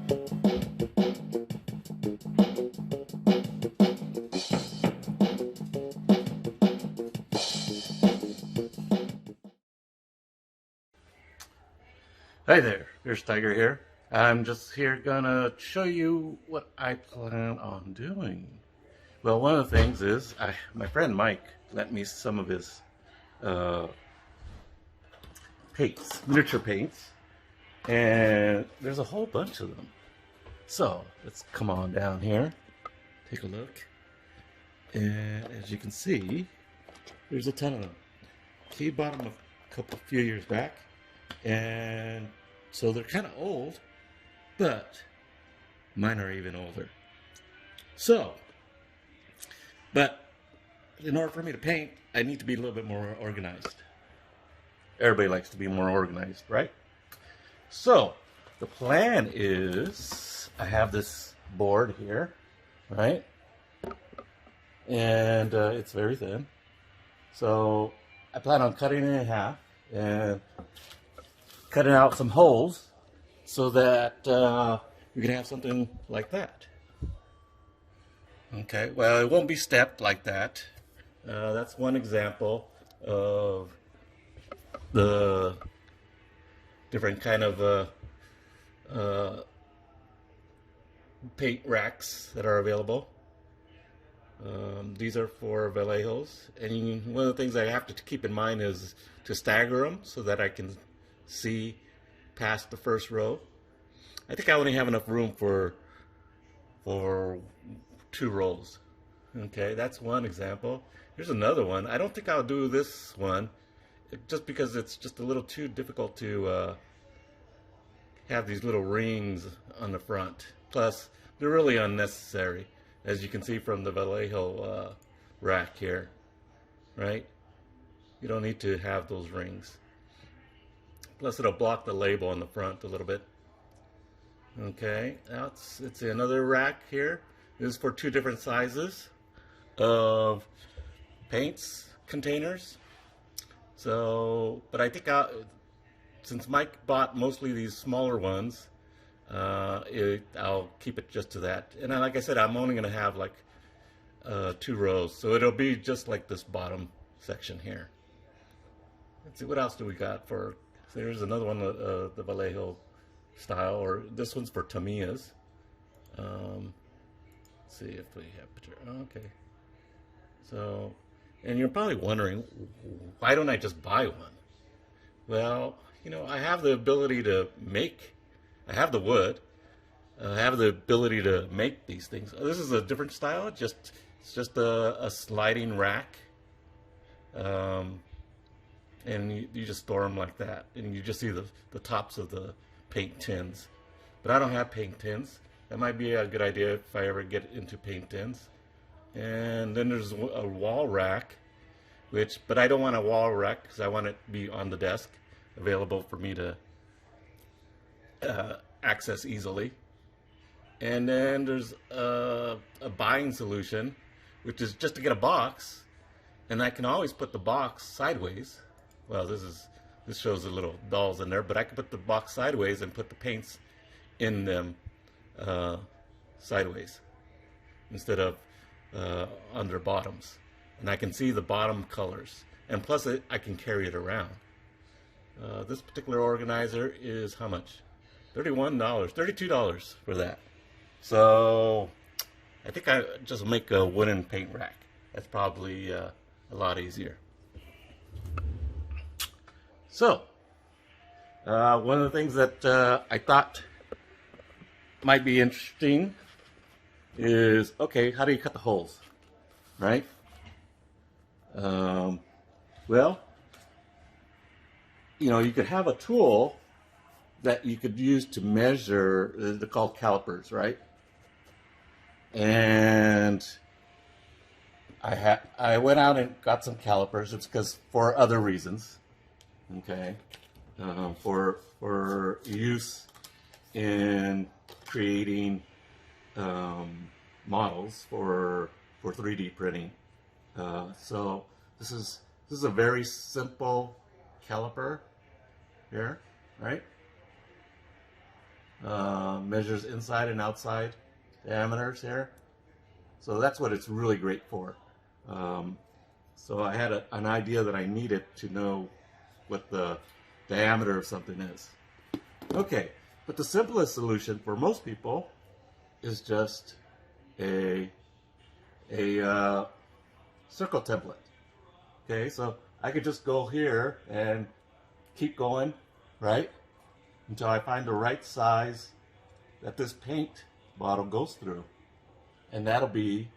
Hi there, FierceTiger here. I'm just here gonna show you what I plan on doing. Well, one of the things is, my friend Mike lent me some of his paints, miniature paints, and there's a whole bunch of them. So, let's come on down here, take a look, and as you can see, there's a ton of them. He bought them a few years back, and so they're kind of old, but mine are even older. So, but in order for me to paint, I need to be a little bit more organized. Everybody likes to be more organized, right? So, the plan is, I have this board here, right? And it's very thin. So, I plan on cutting it in half and cutting out some holes so that you can have something like that. Okay, well, it won't be stepped like that. That's one example of the different kind of paint racks that are available. These are for Vallejos, and one of the things I have to keep in mind is to stagger them so that I can see past the first row. I think I only have enough room for 2 rows. Okay, that's one example. Here's another one. I don't think I'll do this one just because it's just a little too difficult to have these little rings on the front. Plus, they're really unnecessary, as you can see from the Vallejo rack here, right? You don't need to have those rings. Plus, it'll block the label on the front a little bit. Okay, now it's another rack here. This is for 2 different sizes of paints containers. So, but I think since Mike bought mostly these smaller ones, I'll keep it just to that. And then, like I said, I'm only going to have like 2 rows, so it'll be just like this bottom section here. Let's see, what else do we got for? So here's another one, the Vallejo style, or this one's for Tamillas. Let's see if we have picture. Okay. So, and you're probably wondering, why don't I just buy one? Well, you know, I have the ability to make. I have the wood. I have the ability to make these things. This is a different style. It's just a sliding rack. And you just store them like that, and you just see the tops of the paint tins. But I don't have paint tins. That might be a good idea if I ever get into paint tins. And then there's a wall rack, but I don't want a wall rack because I want it to be on the desk, available for me to access easily. And then there's a buying solution, which is just to get a box, and I can always put the box sideways. Well, this shows the little dolls in there, but I can put the box sideways and put the paints in them sideways instead of on their bottoms. And I can see the bottom colors. And plus, I can carry it around. This particular organizer is how much? $31, $32 for that. So I think I just make a wooden paint rack. That's probably a lot easier. So, one of the things that I thought might be interesting is, okay, how do you cut the holes, right? Well, you know, you could have a tool that you could use to measure, they're called calipers, right? And I went out and got some calipers. It's because for other reasons. Okay, for use in creating models for 3D printing. So this is a very simple caliper here, right? measures inside and outside diameters here. So that's what it's really great for. So I had an idea that I needed to know what the diameter of something is. Okay, but the simplest solution for most people is just a circle template. Okay, so I could just go here and keep going, right, until I find the right size that this paint bottle goes through, and that will be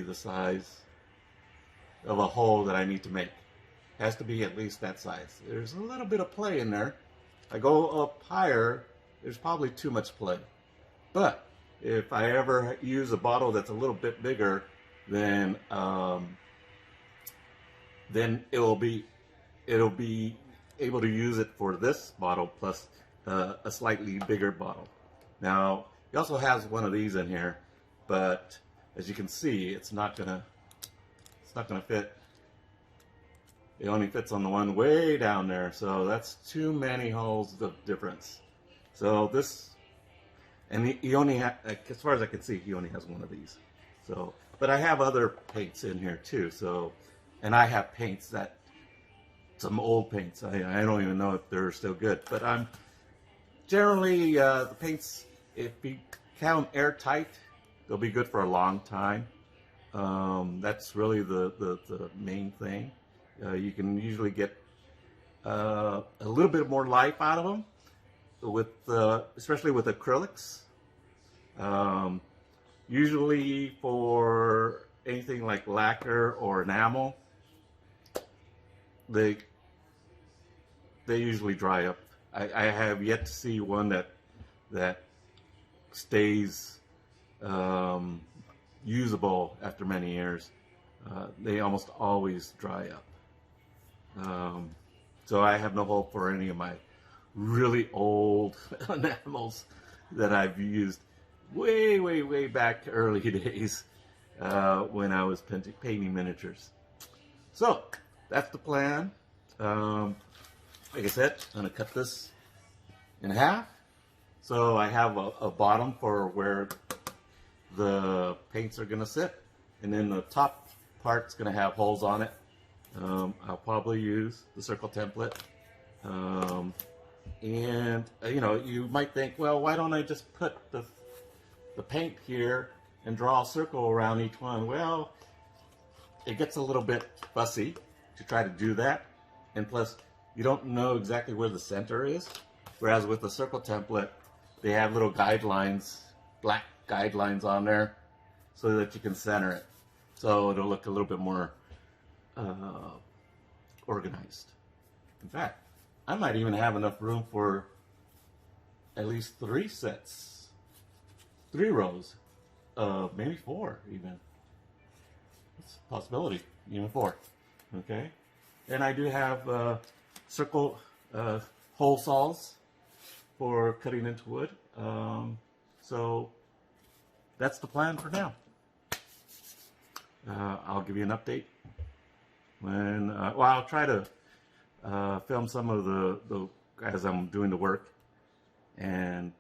the size of a hole that I need to make. Has to be at least that size. There's a little bit of play in there. I go up higher, there's probably too much play. But if I ever use a bottle that's a little bit bigger, then it'll be able to use it for this bottle plus a slightly bigger bottle. Now, he also has one of these in here, but as you can see, it's not gonna fit. It only fits on the one way down there, so that's too many holes of difference. So this, and he only has, as far as I can see, he only has one of these. So, but I have other paints in here too. So, and I have paints that, some old paints. I don't even know if they're still good, but I'm generally the paints, if you count airtight, they'll be good for a long time. That's really the main thing. You can usually get a little bit more life out of them, with especially with acrylics. Usually for anything like lacquer or enamel, they usually dry up. I have yet to see one that stays usable after many years. They almost always dry up. So I have no hope for any of my really old enamels that I've used way back early days when I was painting miniatures. So that's the plan. Like I said, I'm going to cut this in half. So I have a bottom for where the paints are going to sit, and then the top part's going to have holes on it. I'll probably use the circle template. And you know, you might think, well, why don't I just put the paint here and draw a circle around each one? Well, it gets a little bit fussy to try to do that, and plus you don't know exactly where the center is. Whereas with the circle template, they have little guidelines, black guidelines on there, so that you can center it, so it'll look a little bit more organized. In fact, I might even have enough room for at least 3 sets, 3 rows, maybe 4 even. It's a possibility, even 4. Okay, and I do have circle hole saws for cutting into wood. So that's the plan for now. I'll give you an update when, well, I'll try to film some of the as I'm doing the work, and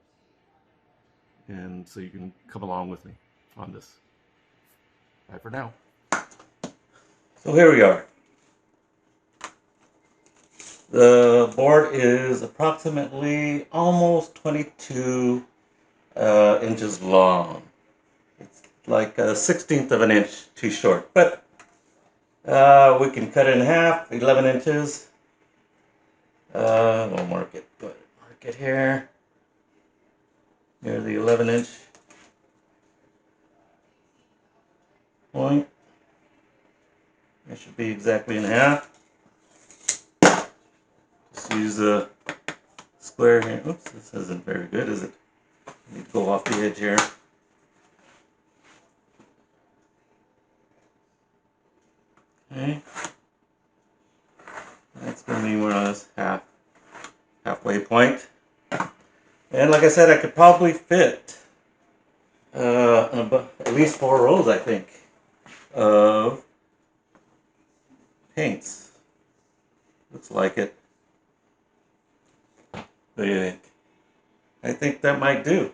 so you can come along with me on this. Bye for now. So here we are. The board is approximately almost 22 inches long. It's like a 1/16 of an inch too short, but we can cut it in half, 11 inches. We'll mark it. Go ahead, mark it here. Near the 11-inch point. It should be exactly in half. Just use a square here. Oops, this isn't very good, is it? I need to go off the edge here. Okay. That's going to be more or less halfway point. And like I said, I could probably fit at least 4 rows, I think, of paints. Looks like it. What do you think? I think that might do.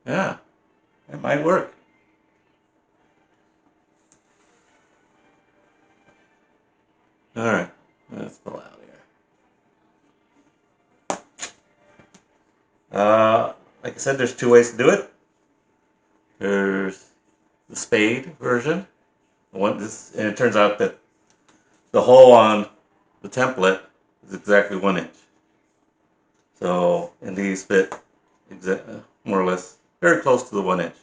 Yeah, it might work. All right, let's pull out here. Like I said, there's two ways to do it. There's the spade version. And it turns out that the hole on the template is exactly 1 inch. So, and these fit more or less very close to the 1 inch.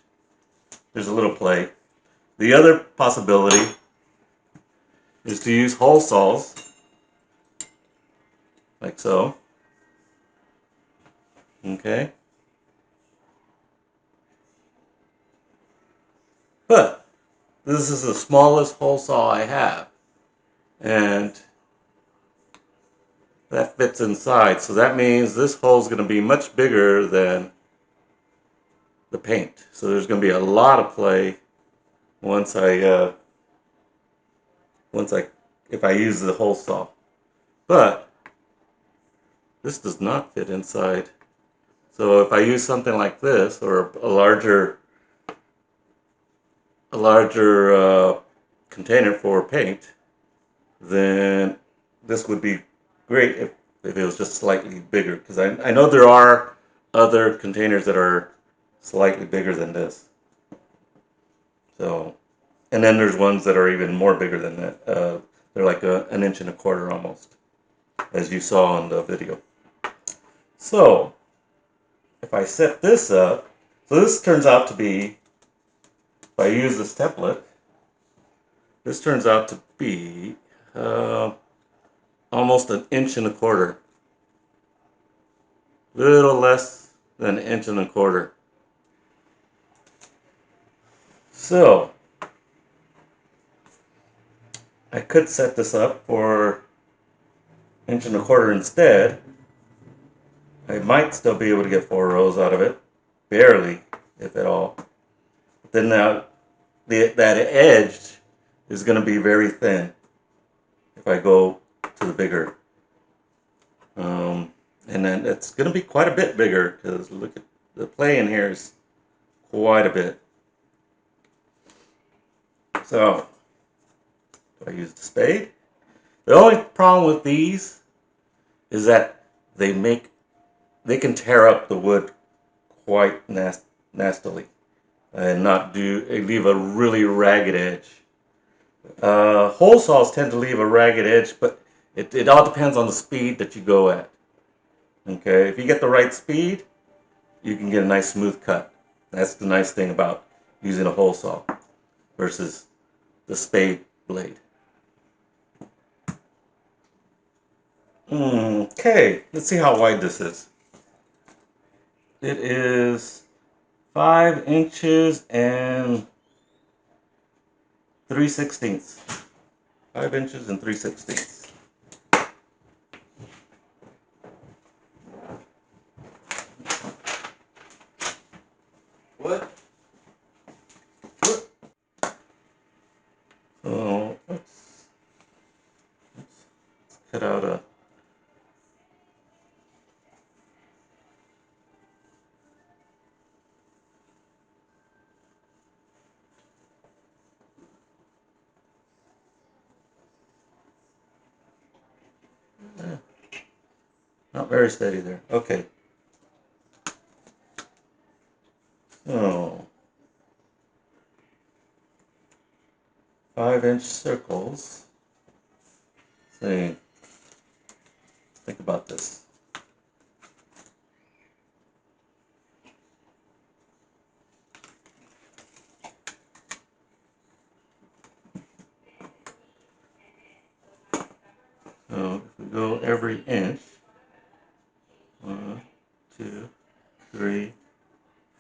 There's a little play. The other possibility is to use hole saws, like so. Okay. But this is the smallest hole saw I have. And that fits inside. So that means this hole is going to be much bigger than the paint. So there's going to be a lot of play once if I use the hole saw. But this does not fit inside. So if I use something like this or a larger container for paint, then this would be great if it was just slightly bigger. Because I know there are other containers that are slightly bigger than this. So, and then there's ones that are even more bigger than that. They're like 1.25 inches almost, as you saw in the video. So, if I set this up, so this turns out to be, if I use this template, this turns out to be almost 1.25 inches. Little less than 1.25 inches. So, I could set this up for 1.25 inches instead. I might still be able to get 4 rows out of it. Barely, if at all. Then now, that edge is going to be very thin if I go to the bigger. And then it's going to be quite a bit bigger because look at the play in here is quite a bit. So, do I use the spade? The only problem with these is that they can tear up the wood quite nastily and leave a really ragged edge. Hole saws tend to leave a ragged edge, but it all depends on the speed that you go at. Okay, if you get the right speed, you can get a nice smooth cut. That's the nice thing about using a hole saw versus the spade blade. Okay, let's see how wide this is. It is 5 inches and 3/16. 5 inches and 3/16. What? So let's cut out a. Not very steady there. Okay. So 5-inch circles. See, think about this. So if we go every inch, 1, 2, 3,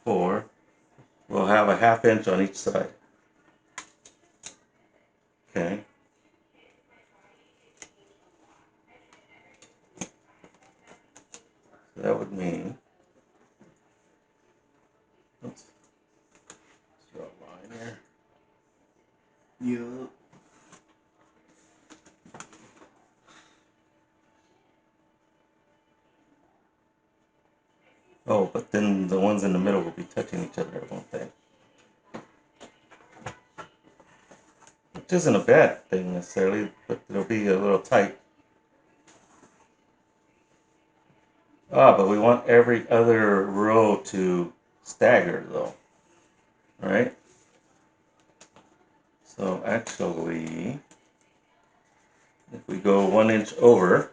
4, we'll have a 1/2 inch on each side. Okay. So that would mean, let's draw a line here. Oh, but then the ones in the middle will be touching each other, won't they? Which isn't a bad thing necessarily, but it'll be a little tight. Ah, but we want every other row to stagger though, right? So actually, if we go 1 inch over,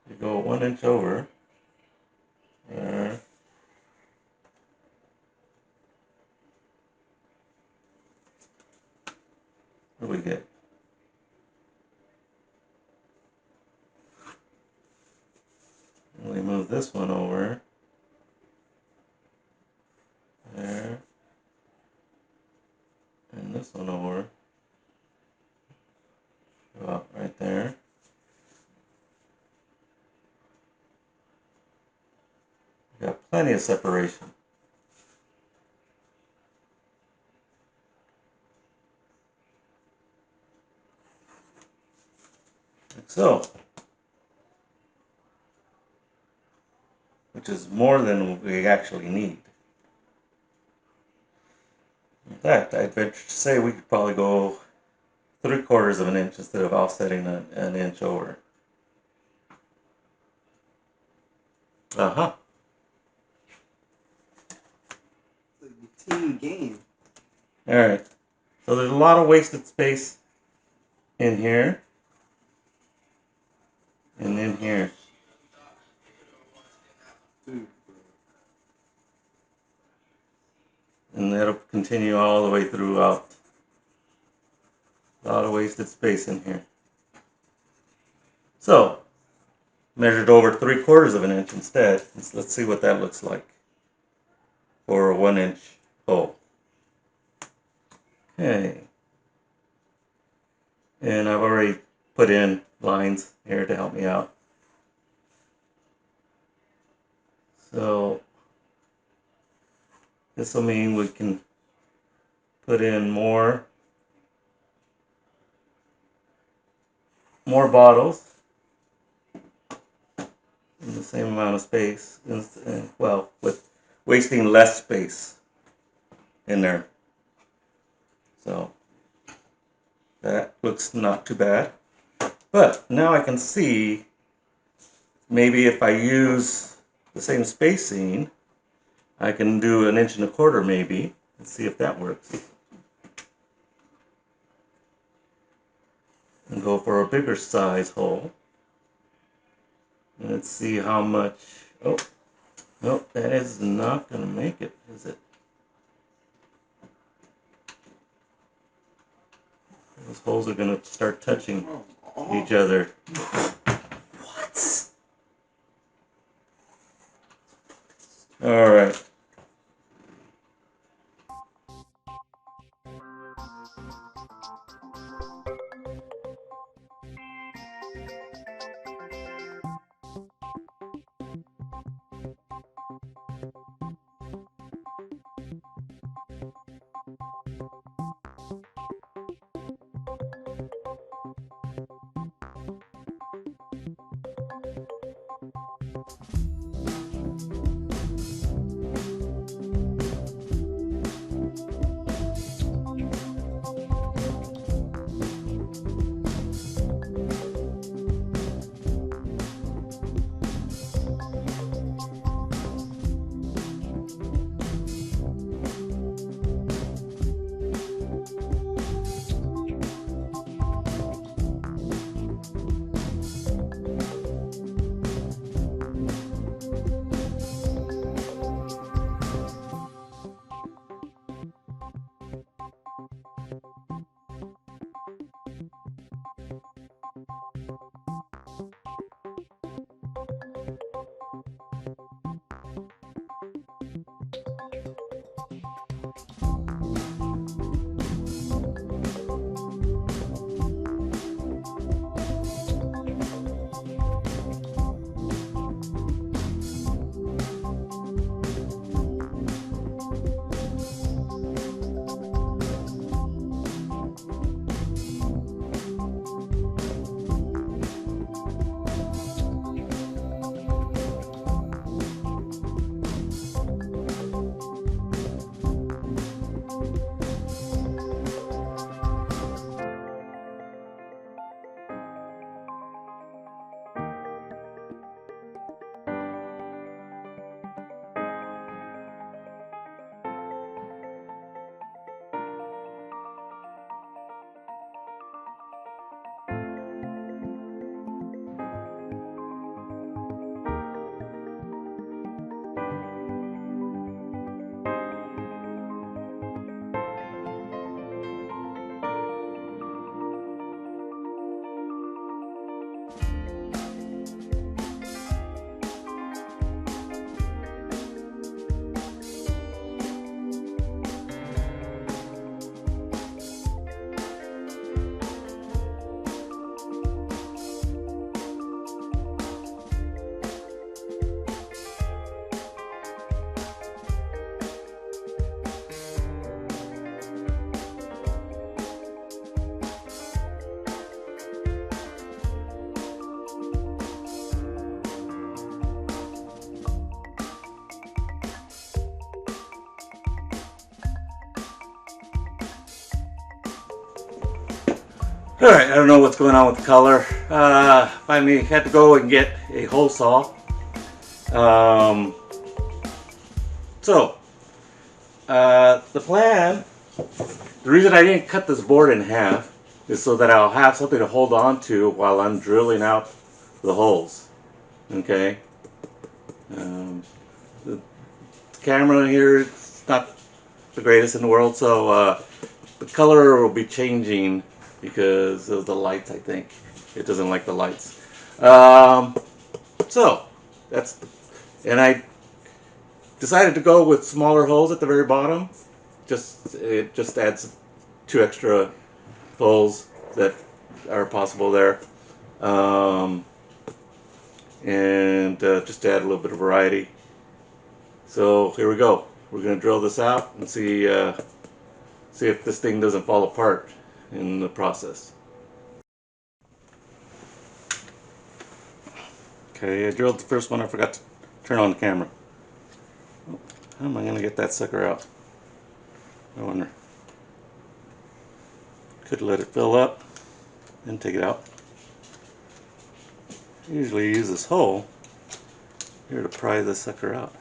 we go 1 inch over, there, what do we get? We move this one over, there, and this one over, about right there. We got plenty of separation. Like so. Which is more than we actually need. In fact, I'd venture to say we could probably go 3/4 of an inch instead of offsetting an inch over. Uh-huh. It's a team game. Alright. So there's a lot of wasted space in here. And in here. And that'll continue all the way throughout. A lot of wasted space in here. So, measured over 3/4 of an inch instead. Let's see what that looks like for a 1 inch hole. Okay. And I've already put in lines here to help me out. So this will mean we can put in more bottles in the same amount of space, and well, with wasting less space in there. So that looks not too bad. But now I can see maybe if I use the same spacing, I can do 1.25 inches maybe. Let's see if that works. And go for a bigger size hole. And let's see how much. Oh, nope, that is not going to make it, is it? Those holes are going to start touching each other. What? All right. Alright, I don't know what's going on with the color. Finally had to go and get a hole saw. The plan, the reason I didn't cut this board in half is so that I'll have something to hold on to while I'm drilling out the holes. Okay? The camera here is not the greatest in the world, so the color will be changing because of the lights, I think. It doesn't like the lights. And I decided to go with smaller holes at the very bottom. It just adds 2 extra holes that are possible there. Just to add a little bit of variety. So here we go. We're going to drill this out and see if this thing doesn't fall apart in the process. Okay, I drilled the first one. I forgot to turn on the camera. How am I going to get that sucker out? I wonder. Could let it fill up and take it out. I usually use this hole here to pry this sucker out.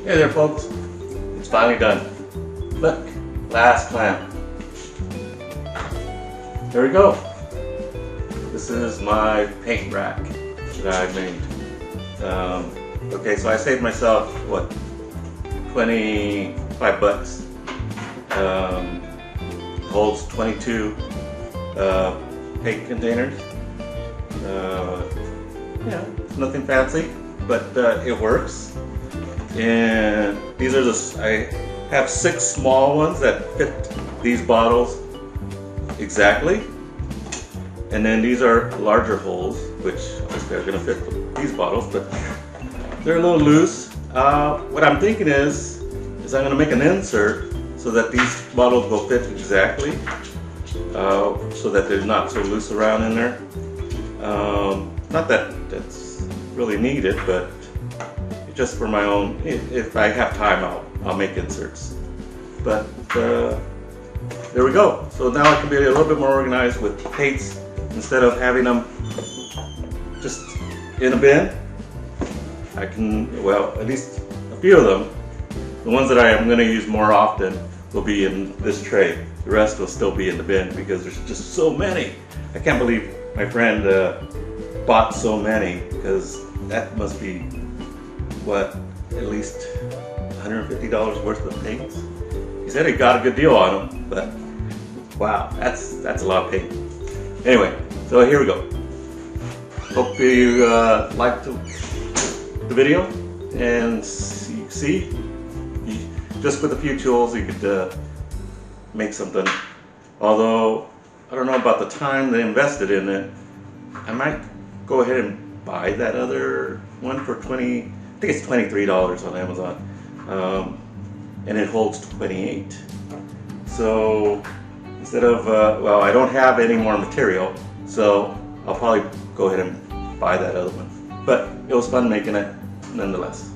Hey there folks, it's finally done. Look, last clamp. There we go. This is my paint rack that I made. Okay, so I saved myself, what, 25 bucks. Holds 22 paint containers. Yeah, it's nothing fancy, but it works. And these are I have 6 small ones that fit these bottles exactly. And then these are larger holes, which obviously are going to fit these bottles, but they're a little loose. What I'm thinking is I'm going to make an insert so that these bottles will fit exactly, so that they're not so loose around in there. Not that that's really needed, but just for my own, if I have time, I'll make inserts. But there we go. So now I can be a little bit more organized with paints instead of having them just in a bin. I can, well, at least a few of them, the ones that I am going to use more often, will be in this tray. The rest will still be in the bin because there's just so many. I can't believe my friend bought so many, because that must be, what, at least $150 worth of paints. He said he got a good deal on them, but wow, that's a lot of paint. Anyway, so here we go. Hope you liked the video, and see, just with a few tools you could make something. Although I don't know about the time they invested in it, I might go ahead and buy that other one for I think it's $23 on Amazon, and it holds 28. So instead of, well, I don't have any more material, so I'll probably go ahead and buy that other one. But it was fun making it nonetheless.